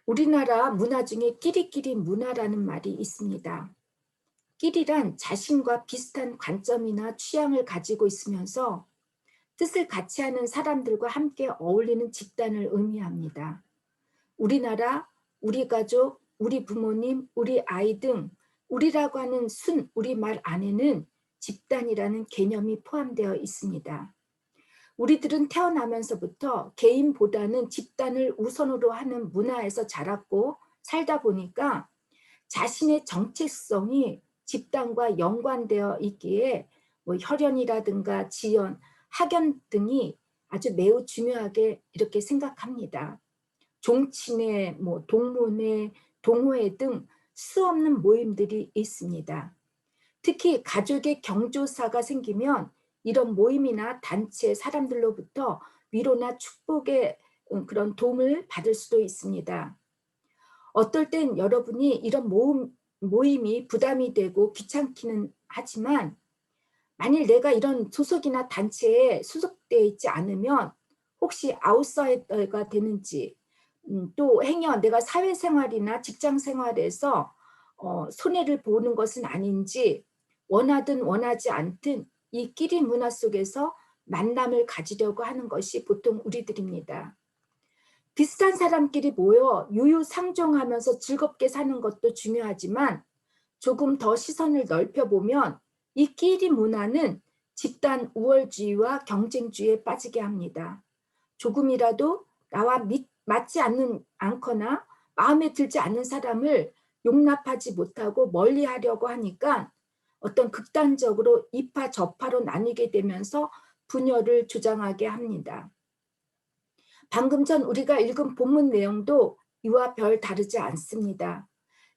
우리나라 문화 중에 끼리끼리 문화라는 말이 있습니다. 끼리란 자신과 비슷한 관점이나 취향을 가지고 있으면서 뜻을 같이 하는 사람들과 함께 어울리는 집단을 의미합니다. 우리나라, 우리 가족, 우리 부모님, 우리 아이 등 우리라고 하는 순 우리말 안에는 집단이라는 개념이 포함되어 있습니다. 우리들은 태어나면서부터 개인보다는 집단을 우선으로 하는 문화에서 자랐고 살다 보니까 자신의 정체성이 집단과 연관되어 있기에 혈연이라든가 지연, 학연 등이 아주 매우 중요하게 이렇게 생각합니다. 종친회, 동문회, 동호회 등 수없는 모임들이 있습니다. 특히 가족의 경조사가 생기면 이런 모임이나 단체 사람들로부터 위로나 축복의 그런 도움을 받을 수도 있습니다. 어떨 땐 여러분이 이런 모임이 부담이 되고 귀찮기는 하지만 만일 내가 이런 소속이나 단체에 소속되어 있지 않으면 혹시 아웃사이더가 되는지, 또 행여 내가 사회생활이나 직장생활에서 손해를 보는 것은 아닌지, 원하든 원하지 않든 이 끼리 문화 속에서 만남을 가지려고 하는 것이 보통 우리들입니다. 비슷한 사람끼리 모여 유유상종하면서 즐겁게 사는 것도 중요하지만 조금 더 시선을 넓혀보면 이 끼리 문화는 집단 우월주의와 경쟁주의에 빠지게 합니다. 조금이라도 나와 맞지 않거나 마음에 들지 않는 사람을 용납하지 못하고 멀리하려고 하니까 어떤 극단적으로 이파 저파로 나뉘게 되면서 분열을 조장하게 합니다. 방금 전 우리가 읽은 본문 내용도 이와 별 다르지 않습니다.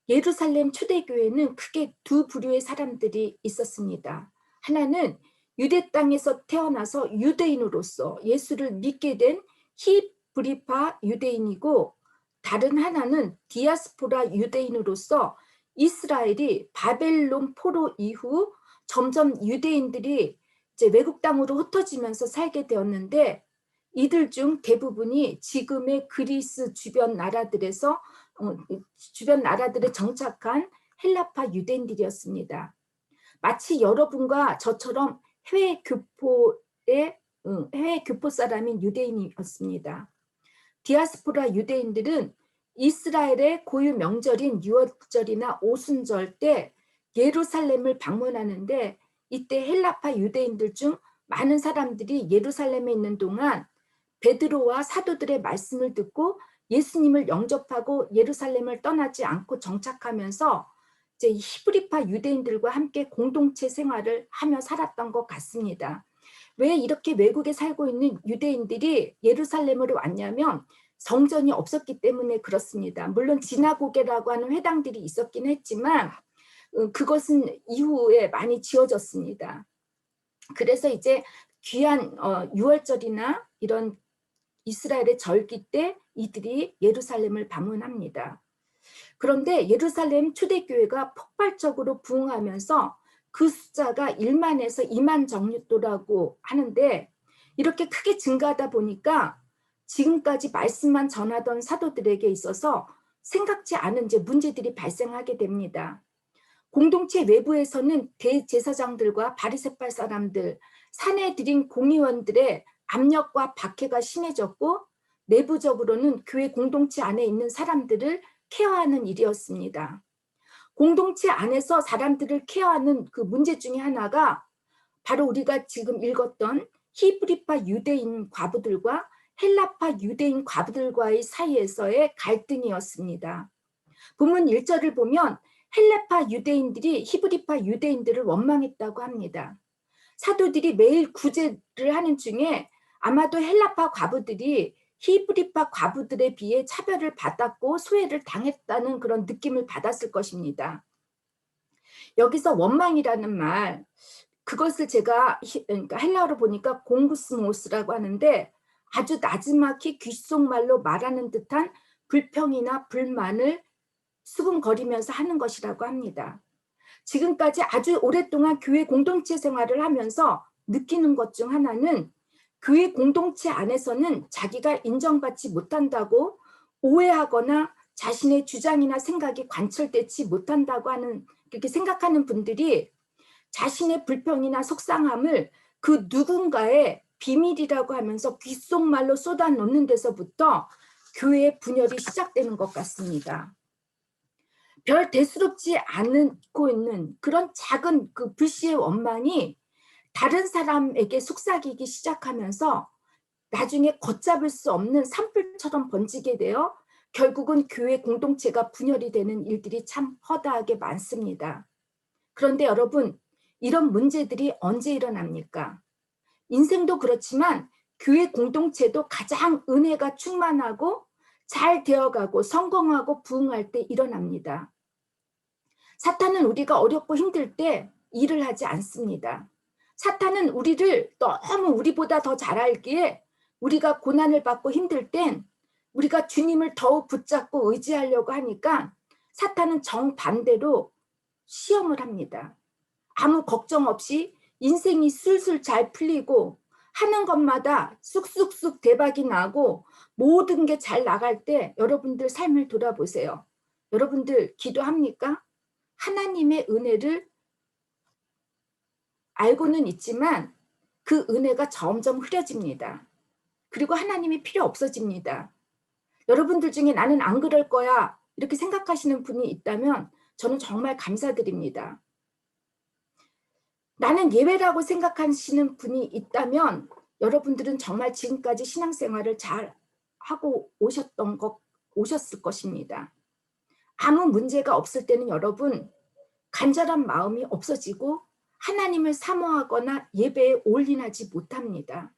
예루살렘 초대교회는 크게 두 부류의 사람들이 있었습니다. 하나는 유대 땅에서 태어나서 유대인으로서 예수를 믿게 된 히브리파 유대인이고, 다른 하나는 디아스포라 유대인으로서 이스라엘이 바벨론 포로 이후 점점 유대인들이 이제 외국 땅으로 흩어지면서 살게 되었는데, 이들 중 대부분이 지금의 그리스 주변 나라들에 정착한 헬라파 유대인들이었습니다. 마치 여러분과 저처럼 해외 교포 사람인 유대인이었습니다. 디아스포라 유대인들은 이스라엘의 고유 명절인 유월절이나 오순절 때 예루살렘을 방문하는데, 이때 헬라파 유대인들 중 많은 사람들이 예루살렘에 있는 동안 베드로와 사도들의 말씀을 듣고 예수님을 영접하고 예루살렘을 떠나지 않고 정착하면서 이제 히브리파 유대인들과 함께 공동체 생활을 하며 살았던 것 같습니다. 왜 이렇게 외국에 살고 있는 유대인들이 예루살렘으로 왔냐면 성전이 없었기 때문에 그렇습니다. 물론 지나고개라고 하는 회당들이 있었긴 했지만 그것은 이후에 많이 지어졌습니다. 그래서 이제 귀한 유월절이나 이런 이스라엘의 절기 때 이들이 예루살렘을 방문합니다. 그런데 예루살렘 초대교회가 폭발적으로 부흥하면서 그 숫자가 1만에서 2만 정도라고 하는데, 이렇게 크게 증가하다 보니까 지금까지 말씀만 전하던 사도들에게 있어서 생각지 않은 이제 문제들이 발생하게 됩니다. 공동체 외부에서는 대제사장들과 바리새파 사람들, 사내들인 공의원들의 압력과 박해가 심해졌고, 내부적으로는 교회 공동체 안에 있는 사람들을 케어하는 일이었습니다. 공동체 안에서 사람들을 케어하는 그 문제 중에 하나가 바로 우리가 지금 읽었던 히브리파 유대인 과부들과 헬라파 유대인 과부들과의 사이에서의 갈등이었습니다. 본문 1절을 보면 헬라파 유대인들이 히브리파 유대인들을 원망했다고 합니다. 사도들이 매일 구제를 하는 중에 아마도 헬라파 과부들이 히브리파 과부들에 비해 차별을 받았고 소외를 당했다는 그런 느낌을 받았을 것입니다. 여기서 원망이라는 말, 그것을 제가 그러니까 헬라어로 보니까 공구스모스라고 하는데, 아주 나지막히 귓속말로 말하는 듯한 불평이나 불만을 수군거리면서 하는 것이라고 합니다. 지금까지 아주 오랫동안 교회 공동체 생활을 하면서 느끼는 것 중 하나는 교회 공동체 안에서는 자기가 인정받지 못한다고 오해하거나 자신의 주장이나 생각이 관철되지 못한다고 하는, 그렇게 생각하는 분들이 자신의 불평이나 속상함을 그 누군가의 비밀이라고 하면서 귓속말로 쏟아놓는 데서부터 교회의 분열이 시작되는 것 같습니다. 별 대수롭지 않고 있는 그런 작은 그 불씨의 원망이 다른 사람에게 속삭이기 시작하면서 나중에 걷잡을 수 없는 산불처럼 번지게 되어 결국은 교회 공동체가 분열이 되는 일들이 참 허다하게 많습니다. 그런데 여러분, 이런 문제들이 언제 일어납니까? 인생도 그렇지만 교회 공동체도 가장 은혜가 충만하고 잘 되어가고 성공하고 부흥할 때 일어납니다. 사탄은 우리가 어렵고 힘들 때 일을 하지 않습니다. 사탄은 우리를 너무 우리보다 더 잘 알기에 우리가 고난을 받고 힘들 땐 우리가 주님을 더욱 붙잡고 의지하려고 하니까 사탄은 정반대로 시험을 합니다. 아무 걱정 없이 인생이 술술 잘 풀리고 하는 것마다 쑥쑥쑥 대박이 나고 모든 게 잘 나갈 때 여러분들 삶을 돌아보세요. 여러분들 기도합니까? 하나님의 은혜를 알고는 있지만 그 은혜가 점점 흐려집니다. 그리고 하나님이 필요 없어집니다. 여러분들 중에 나는 안 그럴 거야 이렇게 생각하시는 분이 있다면 저는 정말 감사드립니다. 나는 예외라고 생각하시는 분이 있다면 여러분들은 정말 지금까지 신앙생활을 잘 하고 오셨을 것입니다. 아무 문제가 없을 때는 여러분 간절한 마음이 없어지고 하나님을 사모하거나 예배에 올인하지 못합니다.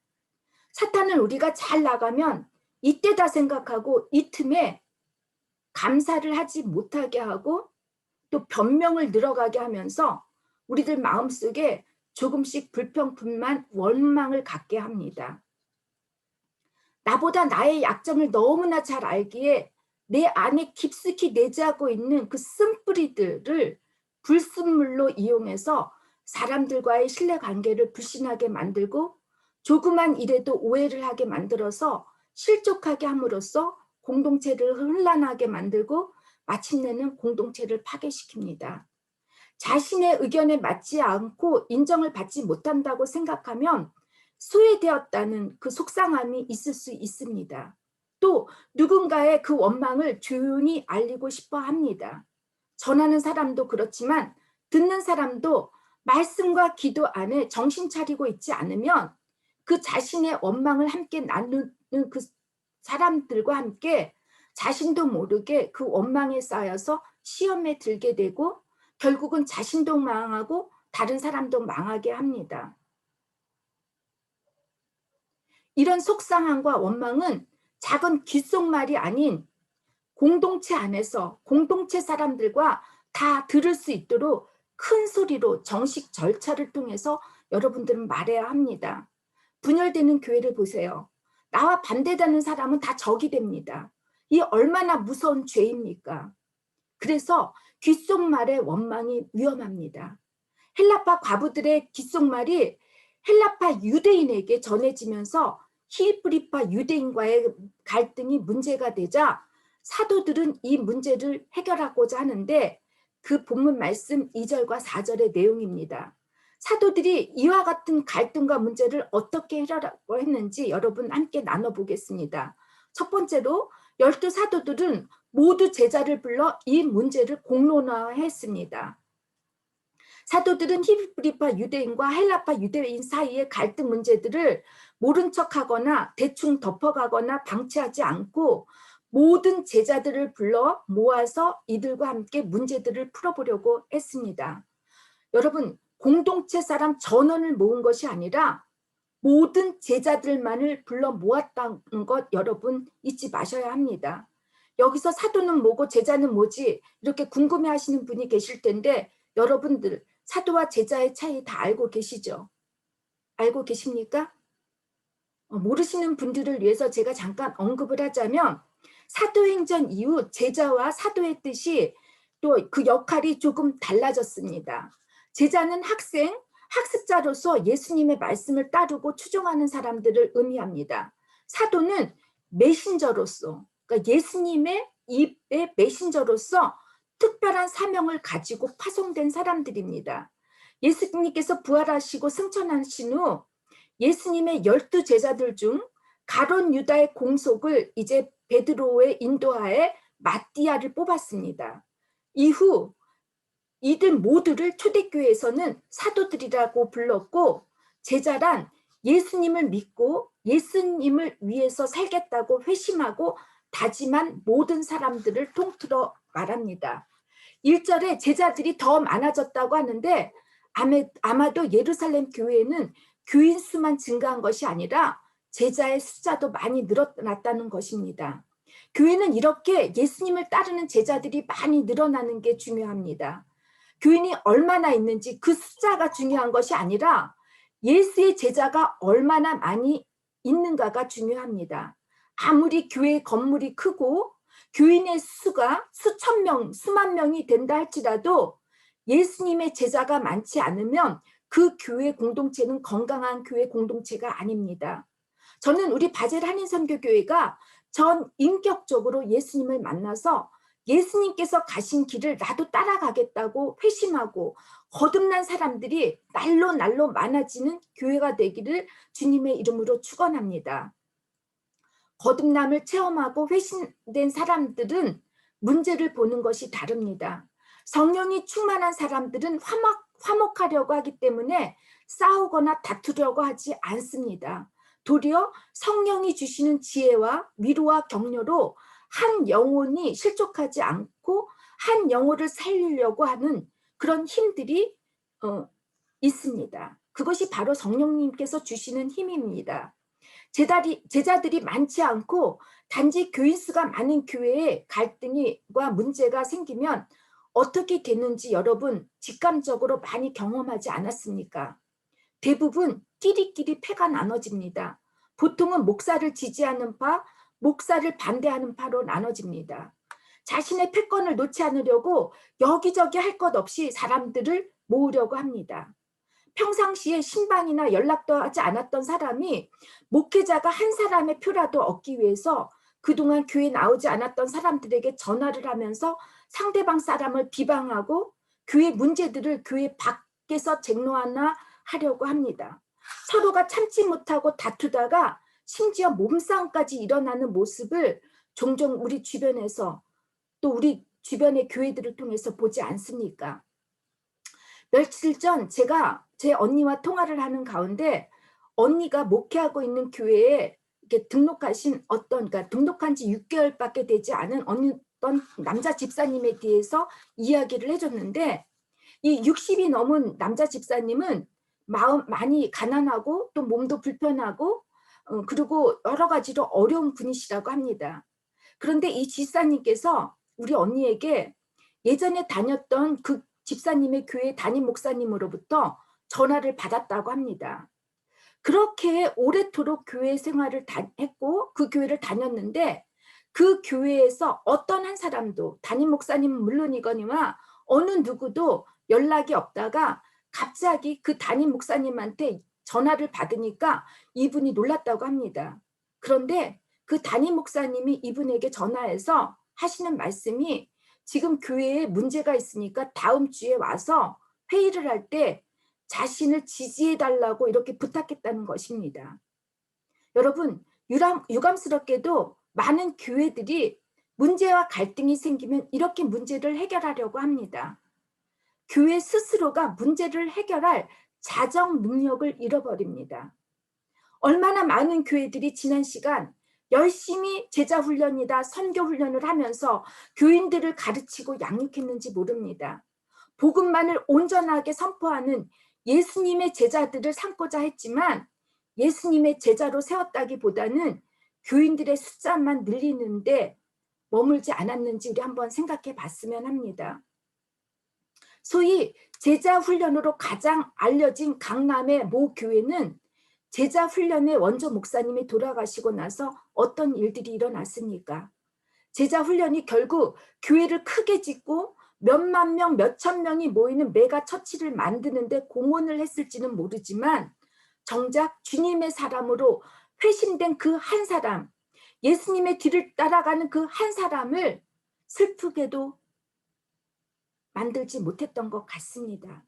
사탄은 우리가 잘 나가면 이때다 생각하고 이 틈에 감사를 하지 못하게 하고 또 변명을 늘어가게 하면서 우리들 마음속에 조금씩 불평뿐만 원망을 갖게 합니다. 나보다 나의 약점을 너무나 잘 알기에 내 안에 깊숙이 내재하고 있는 그 쓴뿌리들을 불순물로 이용해서 사람들과의 신뢰관계를 불신하게 만들고 조그만 일에도 오해를 하게 만들어서 실족하게 함으로써 공동체를 혼란하게 만들고 마침내는 공동체를 파괴시킵니다. 자신의 의견에 맞지 않고 인정을 받지 못한다고 생각하면 소외되었다는 그 속상함이 있을 수 있습니다. 또 누군가의 그 원망을 조용히 알리고 싶어 합니다. 전하는 사람도 그렇지만 듣는 사람도 말씀과 기도 안에 정신 차리고 있지 않으면 그 자신의 원망을 함께 나누는 그 사람들과 함께 자신도 모르게 그 원망에 쌓여서 시험에 들게 되고 결국은 자신도 망하고 다른 사람도 망하게 합니다. 이런 속상함과 원망은 작은 귓속말이 아닌 공동체 안에서 공동체 사람들과 다 들을 수 있도록 큰 소리로 정식 절차를 통해서 여러분들은 말해야 합니다. 분열되는 교회를 보세요. 나와 반대되는 사람은 다 적이 됩니다. 이 얼마나 무서운 죄입니까? 그래서 귓속말의 원망이 위험합니다. 헬라파 과부들의 귓속말이 헬라파 유대인에게 전해지면서 히브리파 유대인과의 갈등이 문제가 되자 사도들은 이 문제를 해결하고자 하는데 그 본문 말씀 2절과 4절의 내용입니다. 사도들이 이와 같은 갈등과 문제를 어떻게 해결하고 했는지 여러분 함께 나눠보겠습니다. 첫 번째로 12사도들은 모두 제자를 불러 이 문제를 공론화했습니다. 사도들은 히브리파 유대인과 헬라파 유대인 사이의 갈등 문제들을 모른 척하거나 대충 덮어가거나 방치하지 않고 모든 제자들을 불러 모아서 이들과 함께 문제들을 풀어보려고 했습니다. 여러분, 공동체 사람 전원을 모은 것이 아니라 모든 제자들만을 불러 모았다는 것 여러분 잊지 마셔야 합니다. 여기서 사도는 뭐고 제자는 뭐지 이렇게 궁금해하시는 분이 계실 텐데 여러분들 사도와 제자의 차이 다 알고 계시죠? 알고 계십니까? 모르시는 분들을 위해서 제가 잠깐 언급을 하자면 사도행전 이후 제자와 사도의 뜻이 또 그 역할이 조금 달라졌습니다. 제자는 학생, 학습자로서 예수님의 말씀을 따르고 추종하는 사람들을 의미합니다. 사도는 메신저로서 그러니까 예수님의 입의 메신저로서 특별한 사명을 가지고 파송된 사람들입니다. 예수님께서 부활하시고 승천하신 후 예수님의 12 제자들 중 가룟 유다의 공속을 이제 베드로의 인도하에 마띠아를 뽑았습니다. 이후 이들 모두를 초대교회에서는 사도들이라고 불렀고, 제자란 예수님을 믿고 예수님을 위해서 살겠다고 회심하고 다짐한 모든 사람들을 통틀어 말합니다. 1절에 제자들이 더 많아졌다고 하는데 아마도 예루살렘 교회에는 교인 수만 증가한 것이 아니라 제자의 숫자도 많이 늘어났다는 것입니다. 교회는 이렇게 예수님을 따르는 제자들이 많이 늘어나는 게 중요합니다. 교인이 얼마나 있는지 그 숫자가 중요한 것이 아니라 예수의 제자가 얼마나 많이 있는가가 중요합니다. 아무리 교회 건물이 크고 교인의 수가 수천 명, 수만 명이 된다 할지라도 예수님의 제자가 많지 않으면 그 교회 공동체는 건강한 교회 공동체가 아닙니다. 저는 우리 바젤 한인선교교회가 전 인격적으로 예수님을 만나서 예수님께서 가신 길을 나도 따라가겠다고 회심하고 거듭난 사람들이 날로 많아지는 교회가 되기를 주님의 이름으로 축원합니다. 거듭남을 체험하고 회심된 사람들은 문제를 보는 것이 다릅니다. 성령이 충만한 사람들은 화목하려고 하기 때문에 싸우거나 다투려고 하지 않습니다. 도리어 성령이 주시는 지혜와 위로와 격려로 한 영혼이 실족하지 않고 한 영혼을 살리려고 하는 그런 힘들이 있습니다. 그것이 바로 성령님께서 주시는 힘입니다. 제자들이 많지 않고 단지 교인 수가 많은 교회에 갈등과 문제가 생기면 어떻게 되는지 여러분 직감적으로 많이 경험하지 않았습니까? 대부분 끼리끼리 패가 나눠집니다. 보통은 목사를 지지하는 파, 목사를 반대하는 파로 나눠집니다. 자신의 패권을 놓지 않으려고 여기저기 할 것 없이 사람들을 모으려고 합니다. 평상시에 신방이나 연락도 하지 않았던 사람이 목회자가 한 사람의 표라도 얻기 위해서 그동안 교회에 나오지 않았던 사람들에게 전화를 하면서 상대방 사람을 비방하고 교회 문제들을 교회 밖에서 쟁론하나 하려고 합니다. 서로가 참지 못하고 다투다가 심지어 몸싸움까지 일어나는 모습을 종종 우리 주변에서 또 우리 주변의 교회들을 통해서 보지 않습니까? 며칠 전 제가 제 언니와 통화를 하는 가운데 언니가 목회하고 있는 교회에 이렇게 그러니까 등록한 지 6개월밖에 되지 않은 어떤 남자 집사님에 대해서 이야기를 해줬는데, 이 60이 넘은 남자 집사님은 많이 가난하고 또 몸도 불편하고 그리고 여러 가지로 어려운 분이시라고 합니다. 그런데 이 집사님께서 우리 언니에게 예전에 다녔던 그 집사님의 교회 담임 목사님으로부터 전화를 받았다고 합니다. 그렇게 오래도록 교회 생활을 했고 그 교회를 다녔는데 그 교회에서 어떤 한 사람도 담임 목사님은 물론이거니와 어느 누구도 연락이 없다가 갑자기 그 담임 목사님한테 전화를 받으니까 이분이 놀랐다고 합니다. 그런데 그 담임 목사님이 이분에게 전화해서 하시는 말씀이 지금 교회에 문제가 있으니까 다음 주에 와서 회의를 할 때 자신을 지지해달라고 이렇게 부탁했다는 것입니다. 여러분, 유감스럽게도 많은 교회들이 문제와 갈등이 생기면 이렇게 문제를 해결하려고 합니다. 교회 스스로가 문제를 해결할 자정 능력을 잃어버립니다. 얼마나 많은 교회들이 지난 시간 열심히 제자 훈련이다 선교 훈련을 하면서 교인들을 가르치고 양육했는지 모릅니다. 복음만을 온전하게 선포하는 예수님의 제자들을 삼고자 했지만 예수님의 제자로 세웠다기보다는 교인들의 숫자만 늘리는데 머물지 않았는지 우리 한번 생각해 봤으면 합니다. 소위 제자 훈련으로 가장 알려진 강남의 모 교회는 제자 훈련의 원조 목사님이 돌아가시고 나서 어떤 일들이 일어났습니까? 제자 훈련이 결국 교회를 크게 짓고 몇만 명, 몇천 명이 모이는 메가 처치를 만드는데 공헌을 했을지는 모르지만 정작 주님의 사람으로 회심된 그 한 사람, 예수님의 뒤를 따라가는 그 한 사람을 슬프게도 만들지 못했던 것 같습니다.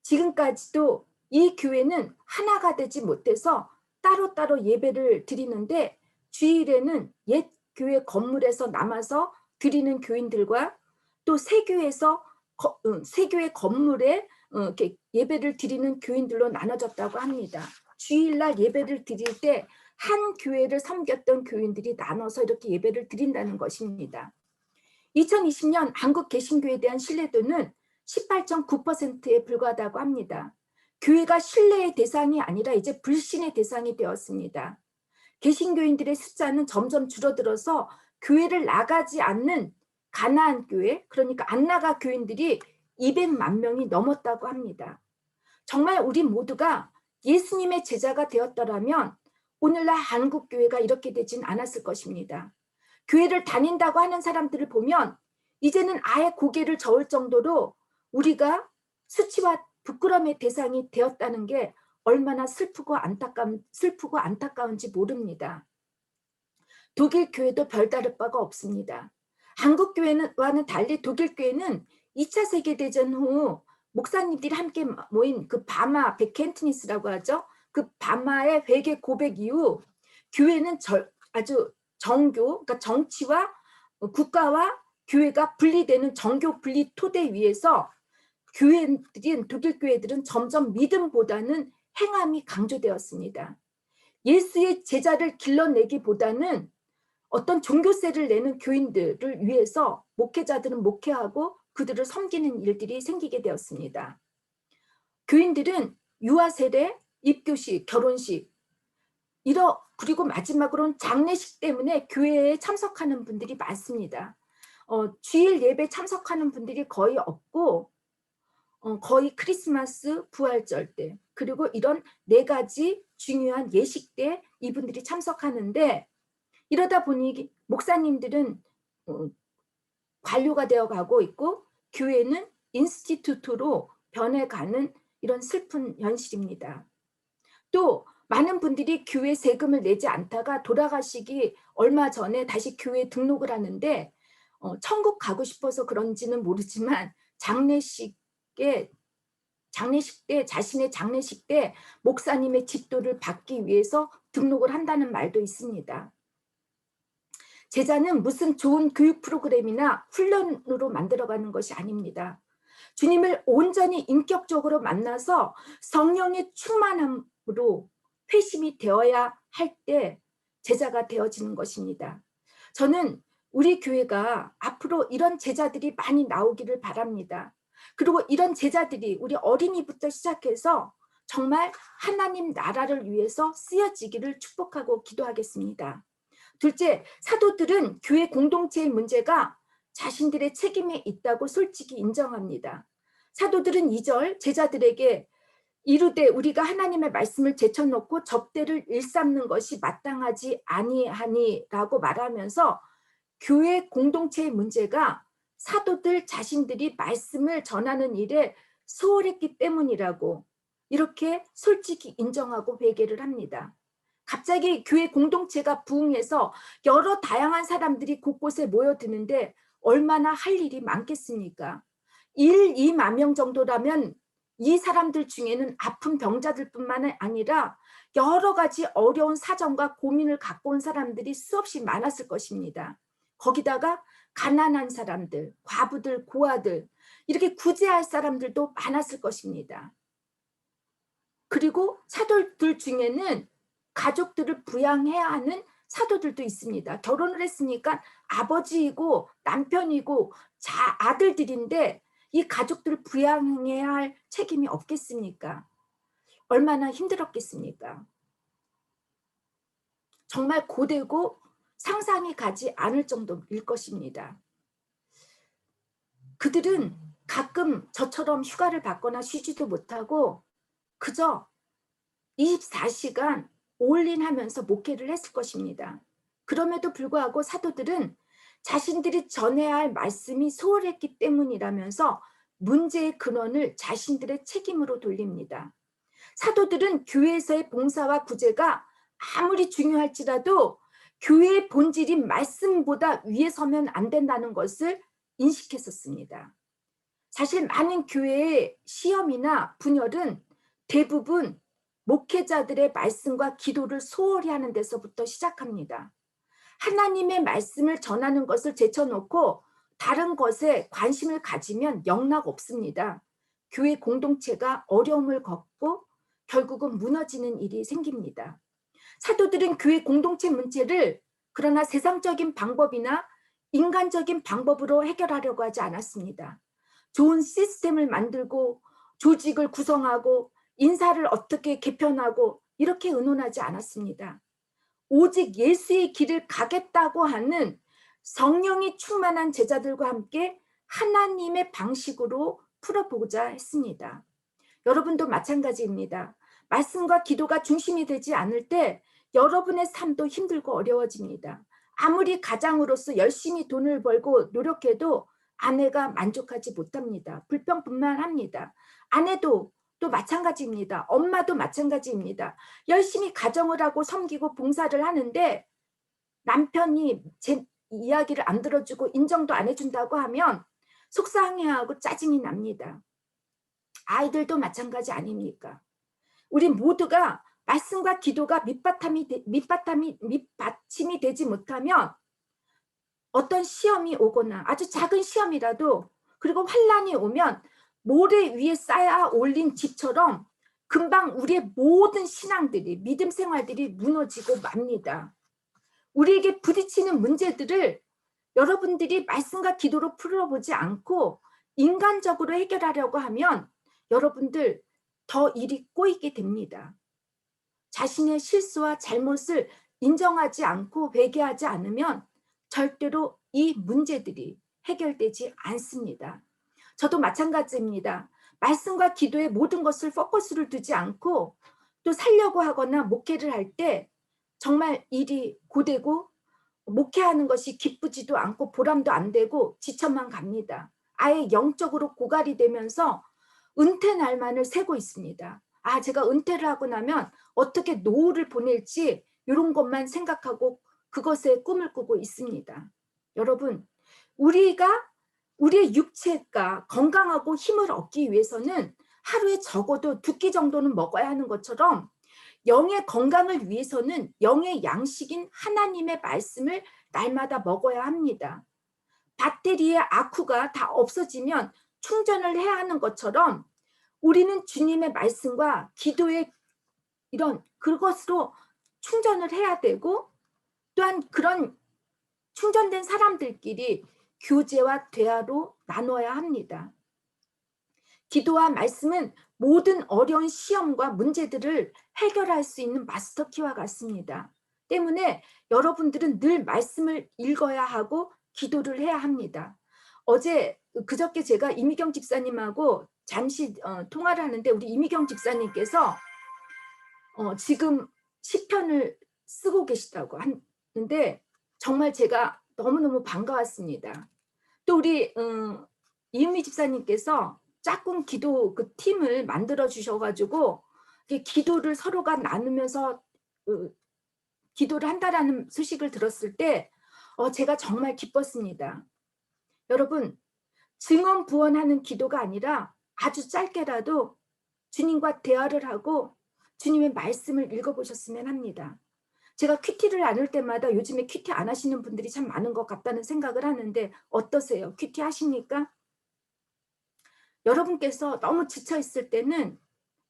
지금까지도 이 교회는 하나가 되지 못해서 따로따로 예배를 드리는데, 주일에는 옛 교회 건물에서 남아서 드리는 교인들과 또 새 교회 건물에 이렇게 예배를 드리는 교인들로 나눠졌다고 합니다. 주일날 예배를 드릴 때 한 교회를 섬겼던 교인들이 나눠서 이렇게 예배를 드린다는 것입니다. 2020년 한국 개신교에 대한 신뢰도는 18.9%에 불과하다고 합니다. 교회가 신뢰의 대상이 아니라 이제 불신의 대상이 되었습니다. 개신교인들의 숫자는 점점 줄어들어서 교회를 나가지 않는 가나안 교회, 그러니까 안 나가 교인들이 200만 명이 넘었다고 합니다. 정말 우리 모두가 예수님의 제자가 되었더라면 오늘날 한국 교회가 이렇게 되진 않았을 것입니다. 교회를 다닌다고 하는 사람들을 보면 이제는 아예 고개를 저을 정도로 우리가 수치와 부끄러움의 대상이 되었다는 게 얼마나 슬프고 안타까운지 모릅니다. 독일 교회도 별다를 바가 없습니다. 한국 교회와는 달리 독일 교회는 2차 세계대전 후 목사님들이 함께 모인 그 바마 베켄트니스라고 하죠. 그 바마의 회개 고백 이후 교회는 아주 그러니까 정치와 국가와 교회가 분리되는 정교 분리 토대 위에서 독일 교회들은 점점 믿음보다는 행함이 강조되었습니다. 예수의 제자를 길러내기보다는 어떤 종교세를 내는 교인들을 위해서 목회자들은 목회하고 그들을 섬기는 일들이 생기게 되었습니다. 교인들은 유아 세례, 입교식, 결혼식, 그리고 마지막으로는 장례식 때문에 교회에 참석하는 분들이 많습니다. 주일 예배 참석하는 분들이 거의 없고 거의 크리스마스, 부활절 때, 그리고 이런 4가지 중요한 예식 때 이분들이 참석하는데, 이러다 보니 목사님들은 관료가 되어 가고 있고 교회는 인스티튜트로 변해가는 이런 슬픈 현실입니다. 또 많은 분들이 교회 세금을 내지 않다가 돌아가시기 얼마 전에 다시 교회에 등록을 하는데 천국 가고 싶어서 그런지는 모르지만 장례식 때 자신의 장례식 때 목사님의 집도를 받기 위해서 등록을 한다는 말도 있습니다. 제자는 무슨 좋은 교육 프로그램이나 훈련으로 만들어가는 것이 아닙니다. 주님을 온전히 인격적으로 만나서 성령의 충만함으로 회심이 되어야 할 때 제자가 되어지는 것입니다. 저는 우리 교회가 앞으로 이런 제자들이 많이 나오기를 바랍니다. 그리고 이런 제자들이 우리 어린이부터 시작해서 정말 하나님 나라를 위해서 쓰여지기를 축복하고 기도하겠습니다. 둘째, 사도들은 교회 공동체의 문제가 자신들의 책임에 있다고 솔직히 인정합니다. 사도들은 2절 제자들에게 이르되 우리가 하나님의 말씀을 제쳐놓고 접대를 일삼는 것이 마땅하지 아니하니라고 말하면서 교회 공동체의 문제가 사도들 자신들이 말씀을 전하는 일에 소홀했기 때문이라고 이렇게 솔직히 인정하고 회개를 합니다. 갑자기 교회 공동체가 부흥해서 여러 다양한 사람들이 곳곳에 모여드는데 얼마나 할 일이 많겠습니까? 1, 2만 명 정도라면 이 사람들 중에는 아픈 병자들뿐만 아니라 여러 가지 어려운 사정과 고민을 갖고 온 사람들이 수없이 많았을 것입니다. 거기다가 가난한 사람들, 과부들, 고아들, 이렇게 구제할 사람들도 많았을 것입니다. 그리고 사도들 중에는 가족들을 부양해야 하는 사도들도 있습니다. 결혼을 했으니까 아버지이고 남편이고 아들들인데 이 가족들을 부양해야 할 책임이 없겠습니까? 얼마나 힘들었겠습니까? 정말 고되고 상상이 가지 않을 정도일 것입니다. 그들은 가끔 저처럼 휴가를 받거나 쉬지도 못하고 그저 24시간 올인하면서 목회를 했을 것입니다. 그럼에도 불구하고 사도들은 자신들이 전해야 할 말씀이 소홀했기 때문이라면서 문제의 근원을 자신들의 책임으로 돌립니다. 사도들은 교회에서의 봉사와 구제가 아무리 중요할지라도 교회의 본질인 말씀보다 위에 서면 안 된다는 것을 인식했었습니다. 사실 많은 교회의 시험이나 분열은 대부분 목회자들의 말씀과 기도를 소홀히 하는 데서부터 시작합니다. 하나님의 말씀을 전하는 것을 제쳐놓고 다른 것에 관심을 가지면 영락 없습니다. 교회 공동체가 어려움을 겪고 결국은 무너지는 일이 생깁니다. 사도들은 교회 공동체 문제를 그러나 세상적인 방법이나 인간적인 방법으로 해결하려고 하지 않았습니다. 좋은 시스템을 만들고 조직을 구성하고 인사를 어떻게 개편하고 이렇게 의논하지 않았습니다. 오직 예수의 길을 가겠다고 하는 성령이 충만한 제자들과 함께 하나님의 방식으로 풀어보고자 했습니다. 여러분도 마찬가지입니다. 말씀과 기도가 중심이 되지 않을 때 여러분의 삶도 힘들고 어려워집니다. 아무리 가장으로서 열심히 돈을 벌고 노력해도 아내가 만족하지 못합니다. 불평불만합니다. 아내도 또 마찬가지입니다. 엄마도 마찬가지입니다. 열심히 가정을 하고 섬기고 봉사를 하는데 남편이 제 이야기를 안 들어주고 인정도 안 해준다고 하면 속상해하고 짜증이 납니다. 아이들도 마찬가지 아닙니까? 우리 모두가 말씀과 기도가 밑받침이 되지 못하면 어떤 시험이 오거나 아주 작은 시험이라도 그리고 환난이 오면 모래 위에 쌓아 올린 집처럼 금방 우리의 모든 신앙들이 믿음 생활들이 무너지고 맙니다. 우리에게 부딪히는 문제들을 여러분들이 말씀과 기도로 풀어보지 않고 인간적으로 해결하려고 하면 여러분들 더 일이 꼬이게 됩니다. 자신의 실수와 잘못을 인정하지 않고 회개하지 않으면 절대로 이 문제들이 해결되지 않습니다. 저도 마찬가지입니다. 말씀과 기도에 모든 것을 포커스를 두지 않고 또 살려고 하거나 목회를 할 때 정말 일이 고되고 목회하는 것이 기쁘지도 않고 보람도 안 되고 지쳐만 갑니다. 아예 영적으로 고갈이 되면서 은퇴 날만을 세고 있습니다. 아, 제가 은퇴를 하고 나면 어떻게 노후를 보낼지 이런 것만 생각하고 그것에 꿈을 꾸고 있습니다. 여러분, 우리의 육체가 건강하고 힘을 얻기 위해서는 하루에 적어도 2끼 정도는 먹어야 하는 것처럼 영의 건강을 위해서는 영의 양식인 하나님의 말씀을 날마다 먹어야 합니다. 배터리의 아쿠가 다 없어지면 충전을 해야 하는 것처럼 우리는 주님의 말씀과 기도의 이런 그것으로 충전을 해야 되고 또한 그런 충전된 사람들끼리 교제와 대화로 나눠야 합니다. 기도와 말씀은 모든 어려운 시험과 문제들을 해결할 수 있는 마스터키와 같습니다. 때문에 여러분들은 늘 말씀을 읽어야 하고 기도를 해야 합니다. 그저께 제가 이미경 집사님하고 잠시 통화를 하는데 우리 이미경 집사님께서 지금 시편을 쓰고 계시다고 하는데 정말 제가 너무너무 반가웠습니다. 또 우리 이은미 집사님께서 짝꿍 기도 그 팀을 만들어 주셔가지고 기도를 서로가 나누면서 기도를 한다라는 소식을 들었을 때 제가 정말 기뻤습니다. 여러분, 증언부언하는 기도가 아니라 아주 짧게라도 주님과 대화를 하고 주님의 말씀을 읽어보셨으면 합니다. 제가 큐티를 나눌 때마다 요즘에 큐티 안 하시는 분들이 참 많은 것 같다는 생각을 하는데 어떠세요? 큐티 하십니까? 여러분께서 너무 지쳐 있을 때는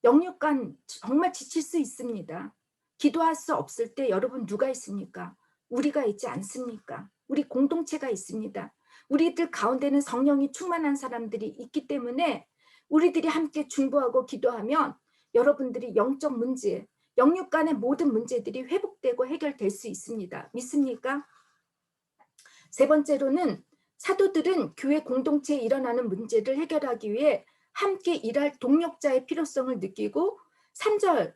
영육간 정말 지칠 수 있습니다. 기도할 수 없을 때 여러분 누가 있습니까? 우리가 있지 않습니까? 우리 공동체가 있습니다. 우리들 가운데는 성령이 충만한 사람들이 있기 때문에 우리들이 함께 중보하고 기도하면 여러분들이 영적 문제, 영육간의 모든 문제들이 회복되고 해결될 수 있습니다. 믿습니까? 세 번째로는 사도들은 교회 공동체에 일어나는 문제를 해결하기 위해 함께 일할 동력자의 필요성을 느끼고 3절을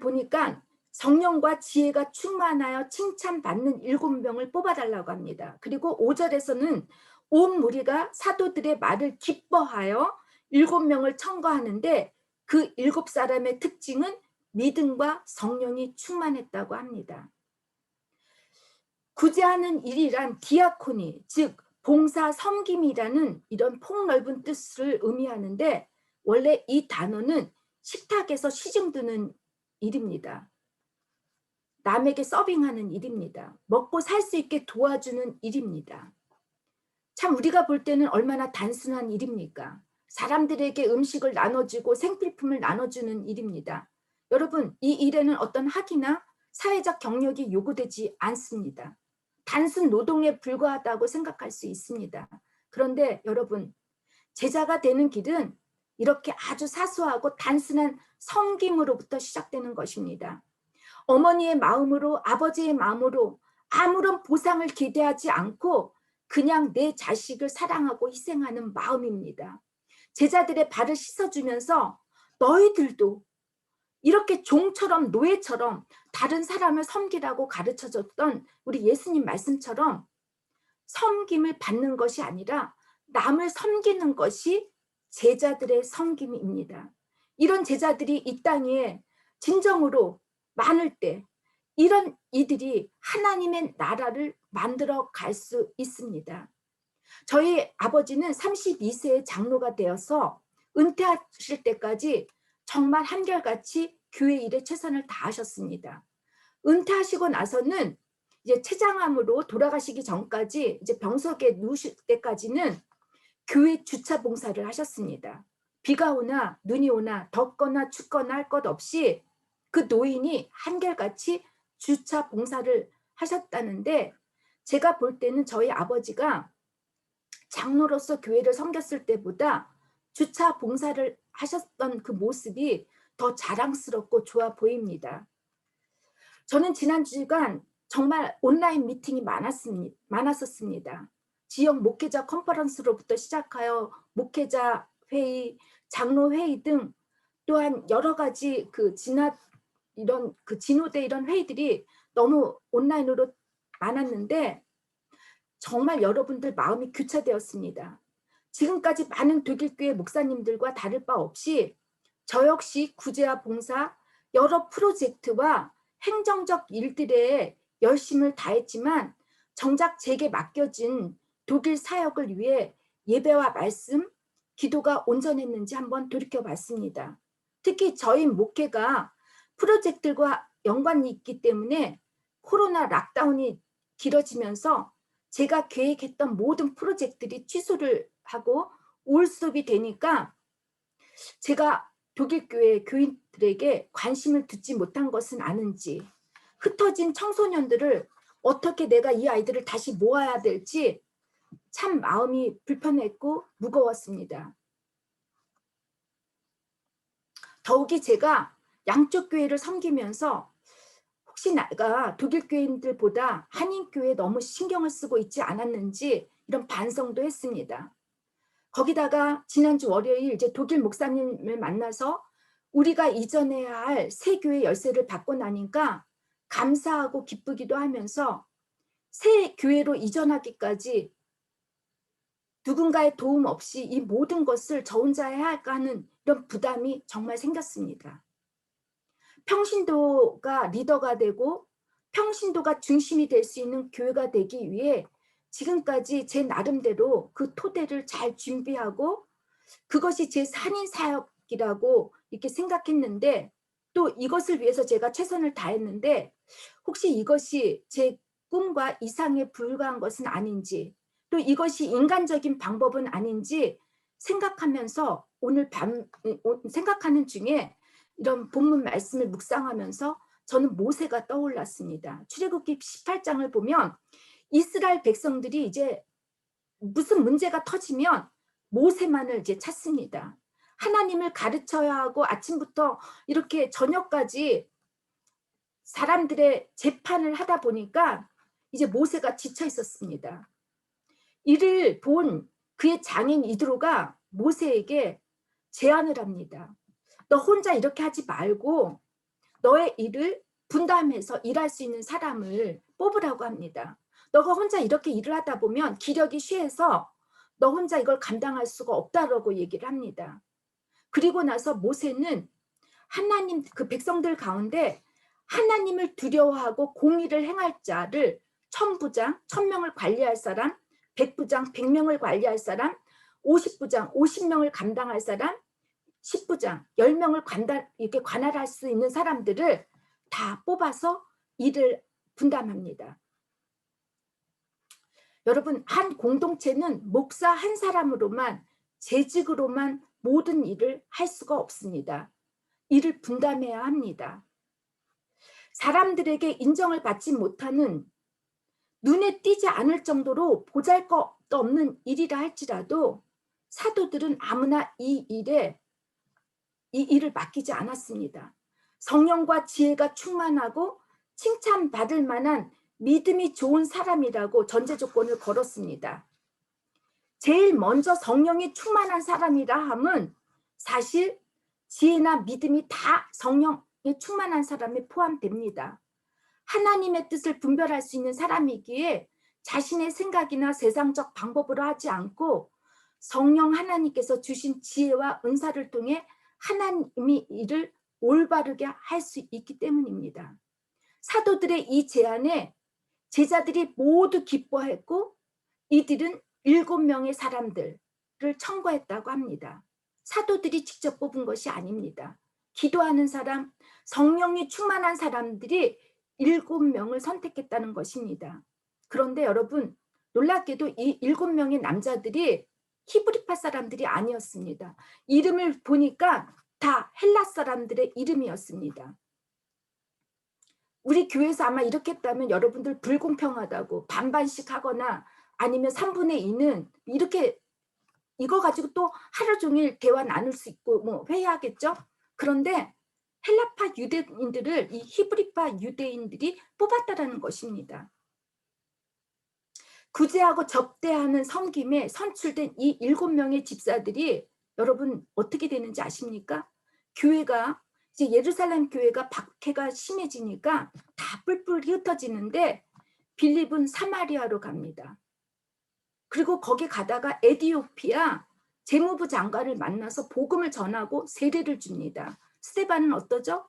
보니까 성령과 지혜가 충만하여 칭찬받는 7명을 뽑아달라고 합니다. 그리고 5절에서는 온 무리가 사도들의 말을 기뻐하여 7명을 청거하는데 그 7사람의 특징은 믿음과 성령이 충만했다고 합니다. 구제하는 일이란 디아코니, 즉 봉사 섬김이라는 이런 폭넓은 뜻을 의미하는데, 원래 이 단어는 식탁에서 시중드는 일입니다. 남에게 서빙하는 일입니다. 먹고 살 수 있게 도와주는 일입니다. 참 우리가 볼 때는 얼마나 단순한 일입니까? 사람들에게 음식을 나눠주고 생필품을 나눠주는 일입니다. 여러분, 이 일에는 어떤 학위나 사회적 경력이 요구되지 않습니다. 단순 노동에 불과하다고 생각할 수 있습니다. 그런데 여러분, 제자가 되는 길은 이렇게 아주 사소하고 단순한 섬김으로부터 시작되는 것입니다. 어머니의 마음으로, 아버지의 마음으로 아무런 보상을 기대하지 않고 그냥 내 자식을 사랑하고 희생하는 마음입니다. 제자들의 발을 씻어주면서 너희들도 이렇게 종처럼 노예처럼 다른 사람을 섬기라고 가르쳐줬던 우리 예수님 말씀처럼 섬김을 받는 것이 아니라 남을 섬기는 것이 제자들의 섬김입니다. 이런 제자들이 이 땅에 진정으로 많을 때 이런 이들이 하나님의 나라를 만들어 갈 수 있습니다. 저희 아버지는 32세에 장로가 되어서 은퇴하실 때까지 정말 한결같이 교회 일에 최선을 다하셨습니다. 은퇴하시고 나서는 이제 췌장암으로 돌아가시기 전까지 이제 병석에 누우실 때까지는 교회 주차 봉사를 하셨습니다. 비가 오나 눈이 오나 덥거나 춥거나 할 것 없이 그 노인이 한결같이 주차 봉사를 하셨다는데, 제가 볼 때는 저희 아버지가 장로로서 교회를 섬겼을 때보다 주차 봉사를 하셨던 그 모습이 더 자랑스럽고 좋아 보입니다. 저는 지난 주간 정말 온라인 미팅이 많았었습니다. 지역 목회자 컨퍼런스로부터 시작하여 목회자 회의, 장로 회의 등 또한 여러 가지 진호대 이런 회의들이 너무 온라인으로 많았는데 정말 여러분들 마음이 교차되었습니다. 지금까지 많은 독일교회 목사님들과 다를 바 없이 저 역시 구제와 봉사, 여러 프로젝트와 행정적 일들에 열심을 다했지만 정작 제게 맡겨진 독일 사역을 위해 예배와 말씀, 기도가 온전했는지 한번 돌이켜봤습니다. 특히 저희 목회가 프로젝트들과 연관이 있기 때문에 코로나 락다운이 길어지면서 제가 계획했던 모든 프로젝트들이 취소를 하고 올 수업이 되니까 제가 독일 교회 교인들에게 관심을 두지 못한 것은 아는지, 흩어진 청소년들을 어떻게 내가 이 아이들을 다시 모아야 될지 참 마음이 불편했고 무거웠습니다. 더욱이 제가 양쪽 교회를 섬기면서 혹시 내가 독일 교인들보다 한인교회에 너무 신경을 쓰고 있지 않았는지 이런 반성도 했습니다. 거기다가 지난주 월요일 이제 독일 목사님을 만나서 우리가 이전해야 할 새 교회 열쇠를 받고 나니까 감사하고 기쁘기도 하면서 새 교회로 이전하기까지 누군가의 도움 없이 이 모든 것을 저 혼자 해야 할까 하는 이런 부담이 정말 생겼습니다. 평신도가 리더가 되고 평신도가 중심이 될 수 있는 교회가 되기 위해 지금까지 제 나름대로 그 토대를 잘 준비하고 그것이 제 산인 사역이라고 이렇게 생각했는데, 또 이것을 위해서 제가 최선을 다했는데 혹시 이것이 제 꿈과 이상에 불과한 것은 아닌지, 또 이것이 인간적인 방법은 아닌지 생각하면서 오늘 밤 생각하는 중에 이런 본문 말씀을 묵상하면서 저는 모세가 떠올랐습니다. 출애굽기 18장을 보면 이스라엘 백성들이 이제 무슨 문제가 터지면 모세만을 이제 찾습니다. 하나님을 가르쳐야 하고 아침부터 이렇게 저녁까지 사람들의 재판을 하다 보니까 이제 모세가 지쳐 있었습니다. 이를 본 그의 장인 이드로가 모세에게 제안을 합니다. 너 혼자 이렇게 하지 말고 너의 일을 분담해서 일할 수 있는 사람을 뽑으라고 합니다. 너가 혼자 이렇게 일을 하다 보면 기력이 쉬해서 너 혼자 이걸 감당할 수가 없다라고 얘기를 합니다. 그리고 나서 모세는 하나님 그 백성들 가운데 하나님을 두려워하고 공의를 행할 자를 1000부장 1000명을 관리할 사람, 100부장 100명을 관리할 사람, 50부장 50명을 감당할 사람, 10부장 10명을 이렇게 관할할 수 있는 사람들을 다 뽑아서 일을 분담합니다. 여러분, 한 공동체는 목사 한 사람으로만, 재직으로만 모든 일을 할 수가 없습니다. 일을 분담해야 합니다. 사람들에게 인정을 받지 못하는, 눈에 띄지 않을 정도로 보잘것도 없는 일이라 할지라도 사도들은 아무나 이 일을 맡기지 않았습니다. 성령과 지혜가 충만하고 칭찬받을 만한 믿음이 좋은 사람이라고 전제 조건을 걸었습니다. 제일 먼저 성령이 충만한 사람이라 함은 사실 지혜나 믿음이 다 성령이 충만한 사람에 포함됩니다. 하나님의 뜻을 분별할 수 있는 사람이기에 자신의 생각이나 세상적 방법으로 하지 않고 성령 하나님께서 주신 지혜와 은사를 통해 하나님이 일을 올바르게 할 수 있기 때문입니다. 사도들의 이 제안에 제자들이 모두 기뻐했고 이들은 7명의 사람들을 청구했다고 합니다. 사도들이 직접 뽑은 것이 아닙니다. 기도하는 사람, 성령이 충만한 사람들이 7명을 선택했다는 것입니다. 그런데 여러분, 놀랍게도 이 7명의 남자들이 히브리파 사람들이 아니었습니다. 이름을 보니까 다 헬라 사람들의 이름이었습니다. 우리 교회에서 아마 이렇게 했다면 여러분들 불공평하다고 반반씩 하거나 아니면 3분의 2는 이렇게 이거 가지고 또 하루 종일 대화 나눌 수 있고 뭐 회의하겠죠? 그런데 헬라파 유대인들을 이 히브리파 유대인들이 뽑았다라는 것입니다. 구제하고 접대하는 섬김에 선출된 이 7명의 집사들이 여러분 어떻게 되는지 아십니까? 교회가 이제 예루살렘 교회가 박해가 심해지니까 다 뿔뿔이 흩어지는데 빌립은 사마리아로 갑니다. 그리고 거기 가다가 에디오피아 재무부 장관을 만나서 복음을 전하고 세례를 줍니다. 스데반은 어떠죠?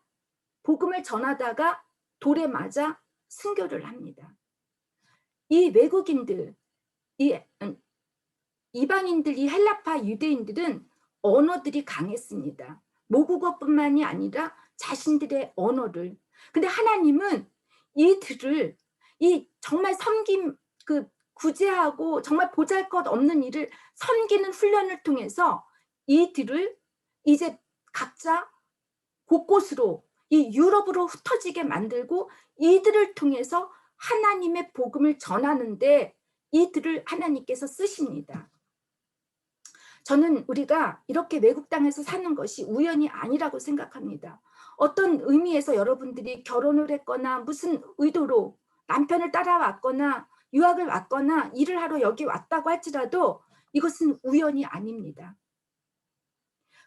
복음을 전하다가 돌에 맞아 순교를 합니다. 이 외국인들, 이 이방인들, 이 헬라파 유대인들은 언어들이 강했습니다. 모국어뿐만이 아니라 자신들의 언어를. 근데 하나님은 이들을 이 정말 섬김 구제하고 정말 보잘것없는 일을 섬기는 훈련을 통해서 이들을 이제 각자 곳곳으로 이 유럽으로 흩어지게 만들고 이들을 통해서 하나님의 복음을 전하는데 이들을 하나님께서 쓰십니다. 저는 우리가 이렇게 외국 땅에서 사는 것이 우연이 아니라고 생각합니다. 어떤 의미에서 여러분들이 결혼을 했거나 무슨 의도로 남편을 따라왔거나 유학을 왔거나 일을 하러 여기 왔다고 할지라도 이것은 우연이 아닙니다.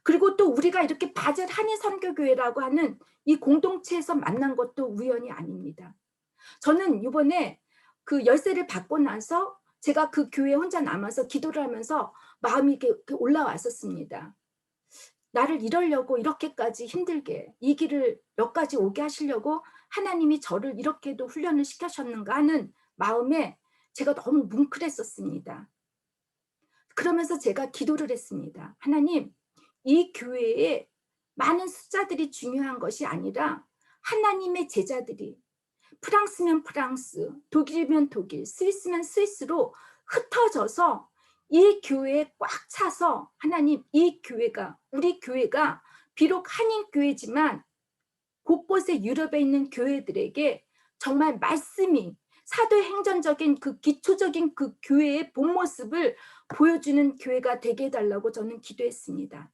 그리고 또 우리가 이렇게 바젤 한인선교교회라고 하는 이 공동체에서 만난 것도 우연이 아닙니다. 저는 이번에 그 열쇠를 받고 나서 제가 그 교회에 혼자 남아서 기도를 하면서 마음이 이렇게 올라왔었습니다. 나를 이러려고 이렇게까지 힘들게 이 길을 여기까지 오게 하시려고 하나님이 저를 이렇게도 훈련을 시키셨는가 하는 마음에 제가 너무 뭉클했었습니다. 그러면서 제가 기도를 했습니다. 하나님, 이 교회에 많은 숫자들이 중요한 것이 아니라 하나님의 제자들이 프랑스면 프랑스, 독일이면 독일, 스위스면 스위스로 흩어져서 이 교회에 꽉 차서 하나님, 이 교회가, 우리 교회가 비록 한인교회지만 곳곳에 유럽에 있는 교회들에게 정말 말씀이 사도행전적인 그 기초적인 그 교회의 본 모습을 보여주는 교회가 되게 해달라고 저는 기도했습니다.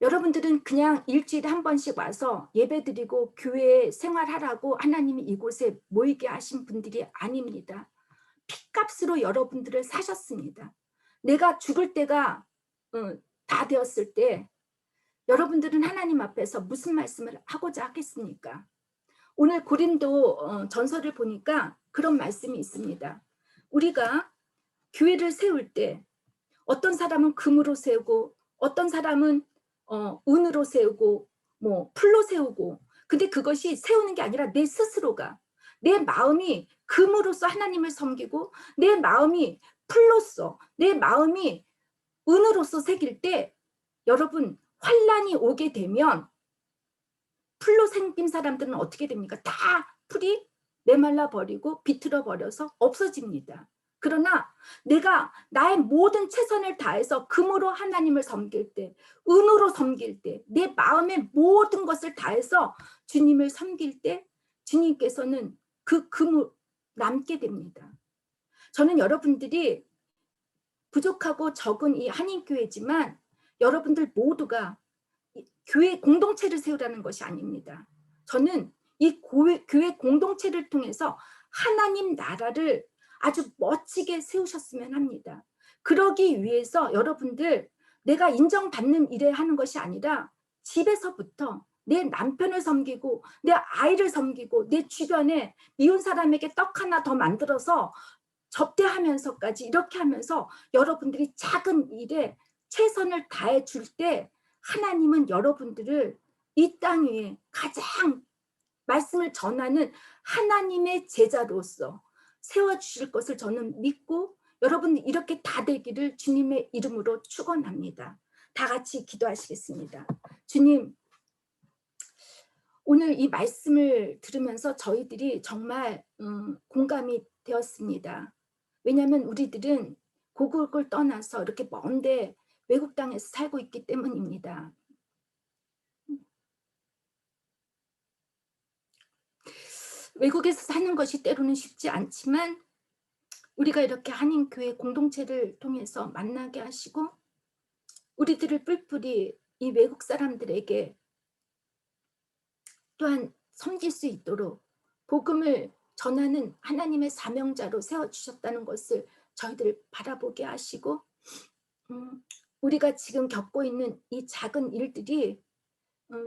여러분들은 그냥 일주일에 한 번씩 와서 예배드리고 교회 생활하라고 하나님이 이곳에 모이게 하신 분들이 아닙니다. 핏값으로 여러분들을 사셨습니다. 내가 죽을 때가 다 되었을 때 여러분들은 하나님 앞에서 무슨 말씀을 하고자 하겠습니까? 오늘 고린도 전서를 보니까 그런 말씀이 있습니다. 우리가 교회를 세울 때 어떤 사람은 금으로 세우고 어떤 사람은 은으로 세우고 뭐 풀로 세우고 근데 그것이 세우는 게 아니라 내 스스로가 내 마음이 금으로서 하나님을 섬기고 내 마음이 풀로서, 내 마음이 은으로서 새길 때 여러분 환란이 오게 되면 풀로 생긴 사람들은 어떻게 됩니까? 다 풀이 메말라 버리고 비틀어 버려서 없어집니다. 그러나 내가 나의 모든 최선을 다해서 금으로 하나님을 섬길 때, 은으로 섬길 때, 내 마음의 모든 것을 다해서 주님을 섬길 때 주님께서는 그 금을 남게 됩니다. 저는 여러분들이 부족하고 적은 이 한인교회지만 여러분들 모두가 교회 공동체를 세우라는 것이 아닙니다. 저는 이 교회 공동체를 통해서 하나님 나라를 아주 멋지게 세우셨으면 합니다. 그러기 위해서 여러분들 내가 인정받는 일에 하는 것이 아니라 집에서부터 내 남편을 섬기고 내 아이를 섬기고 내 주변에 미운 사람에게 떡 하나 더 만들어서 접대하면서까지 이렇게 하면서 여러분들이 작은 일에 최선을 다해 줄 때 하나님은 여러분들을 이 땅 위에 가장 말씀을 전하는 하나님의 제자로서 세워주실 것을 저는 믿고 여러분 이렇게 다 되기를 주님의 이름으로 축원합니다. 다 같이 기도하시겠습니다. 주님, 오늘 이 말씀을 들으면서 저희들이 정말 공감이 되었습니다. 왜냐하면 우리들은 고국을 떠나서 이렇게 먼데 외국 땅에서 살고 있기 때문입니다. 외국에서 사는 것이 때로는 쉽지 않지만 우리가 이렇게 한인교회 공동체를 통해서 만나게 하시고 우리들을 뿔뿔이 이 외국 사람들에게 또한 섬길 수 있도록 복음을 전하는 하나님의 사명자로 세워주셨다는 것을 저희들을 바라보게 하시고 우리가 지금 겪고 있는 이 작은 일들이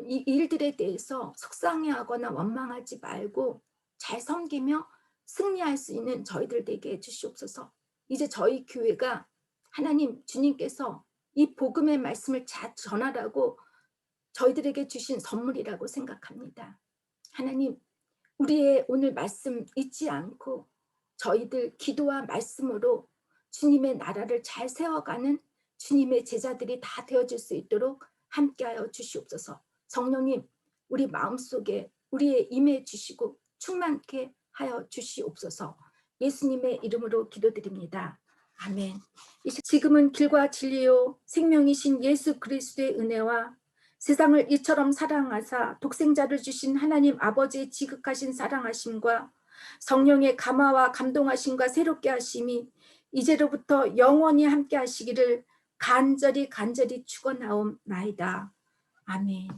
이 일들에 대해서 속상해하거나 원망하지 말고 잘 섬기며 승리할 수 있는 저희들 되게 해주시옵소서. 이제 저희 교회가 하나님 주님께서 이 복음의 말씀을 잘 전하라고 저희들에게 주신 선물이라고 생각합니다. 하나님, 우리의 오늘 말씀 잊지 않고 저희들 기도와 말씀으로 주님의 나라를 잘 세워가는 주님의 제자들이 다 되어질 수 있도록 함께하여 주시옵소서. 성령님, 우리 마음속에 우리의 임해 주시고 충만케 하여 주시옵소서. 예수님의 이름으로 기도드립니다. 아멘. 지금은 길과 진리요 생명이신 예수 그리스도의 은혜와 세상을 이처럼 사랑하사 독생자를 주신 하나님 아버지의 지극하신 사랑하심과 성령의 감화와 감동하심과 새롭게 하심이 이제로부터 영원히 함께 하시기를 간절히 축원하옵나이다. 아멘.